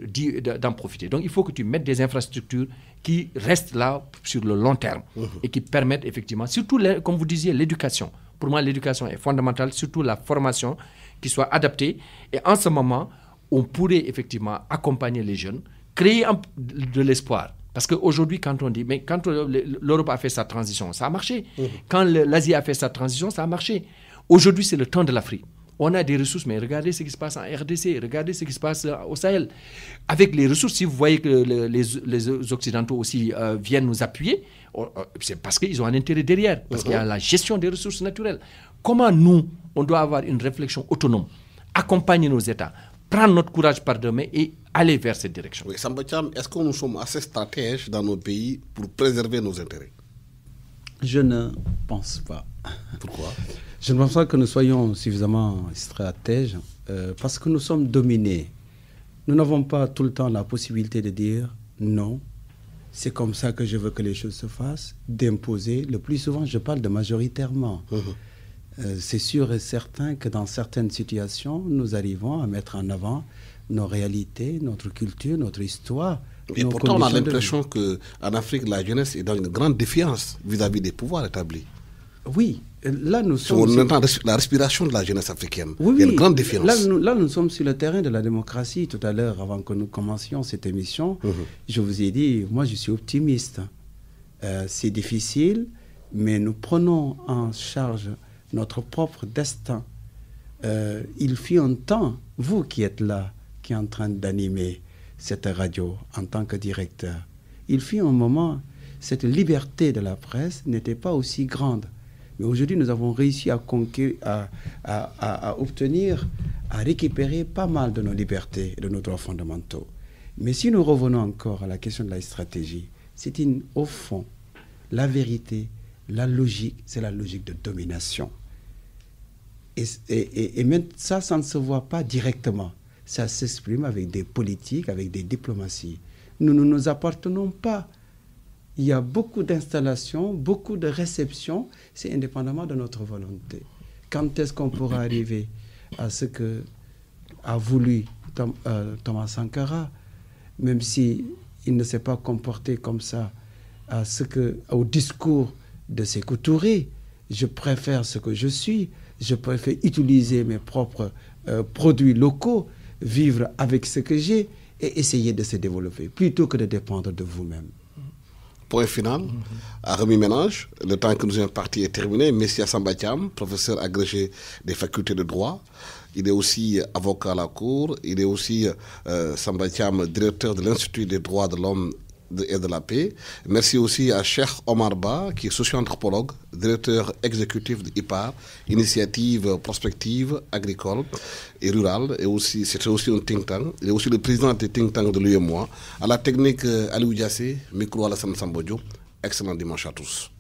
S6: d'en profiter. Donc il faut que tu mettes des infrastructures qui restent là sur le long terme et qui permettent effectivement, surtout comme vous disiez, l'éducation. Pour moi, l'éducation est fondamentale, surtout la formation qui soit adaptée. Et en ce moment, on pourrait effectivement accompagner les jeunes, créer de l'espoir. Parce qu'aujourd'hui, quand on dit, mais quand l'Europe a fait sa transition, ça a marché. Quand l'Asie a fait sa transition, ça a marché. Aujourd'hui, c'est le temps de l'Afrique. On a des ressources, mais regardez ce qui se passe en RDC, regardez ce qui se passe au Sahel. Avec les ressources, si vous voyez que les Occidentaux aussi viennent nous appuyer, c'est parce qu'ils ont un intérêt derrière, parce qu'il y a la gestion des ressources naturelles. Comment nous, on doit avoir une réflexion autonome, accompagner nos États, prendre notre courage par deux mains et aller vers cette direction.
S3: Oui, Samba Thiam, est-ce que nous sommes assez stratèges dans nos pays pour préserver nos intérêts?
S5: Je ne pense pas.
S3: Pourquoi?
S5: Je ne pense pas que nous soyons suffisamment stratèges parce que nous sommes dominés. Nous n'avons pas tout le temps la possibilité de dire non, c'est comme ça que je veux que les choses se fassent, d'imposer. Le plus souvent, je parle de majoritairement. C'est sûr et certain que dans certaines situations, nous arrivons à mettre en avant nos réalités, notre culture, notre histoire.
S3: Et pourtant, on a l'impression qu'en Afrique, la jeunesse est dans une grande défiance vis-à-vis des pouvoirs établis.
S5: Oui, Là, nous
S3: Si
S5: sommes...
S3: on entend la respiration de la jeunesse africaine,
S5: Oui,
S3: il y a
S5: oui.
S3: une grande différence.
S5: Là, nous sommes sur le terrain de la démocratie. Tout à l'heure, avant que nous commencions cette émission, je vous ai dit, moi, je suis optimiste. C'est difficile, mais nous prenons en charge notre propre destin. Il fut un temps, vous qui êtes là, qui êtes en train d'animer cette radio en tant que directeur, il fut un moment, cette liberté de la presse n'était pas aussi grande. Mais aujourd'hui, nous avons réussi à conquérir, à obtenir, à récupérer pas mal de nos libertés et de nos droits fondamentaux. Mais si nous revenons encore à la question de la stratégie, c'est au fond, la vérité, la logique, c'est la logique de domination. Et même ça ne se voit pas directement. Ça s'exprime avec des politiques, avec des diplomaties. Nous ne nous appartenons pas. Il y a beaucoup d'installations, beaucoup de réceptions, c'est indépendamment de notre volonté. Quand est-ce qu'on pourra arriver à ce que a voulu Thomas Sankara, même s'il ne s'est pas comporté comme ça, au discours de Sékou Touré, je préfère ce que je suis, je préfère utiliser mes propres produits locaux, vivre avec ce que j'ai et essayer de se développer, plutôt que de dépendre de vous-même.
S3: Point final, à Remue-Ménage, le temps que nous sommes partis est terminé. Messia Samba Thiam, professeur agrégé des facultés de droit, il est aussi avocat à la Cour, il est aussi Samba Thiam, directeur de l'Institut des droits de l'homme et de la paix. Merci aussi à Cheikh Omar Ba, qui est socio-anthropologue, directeur exécutif de IPAR, Initiative Prospective Agricole et Rurale, et aussi, c'est aussi un think tank. Il est aussi le président du think tank de l'UEMOA. À la technique, Aliou Diassé, micro Alassane Sambodjo. Excellent dimanche à tous.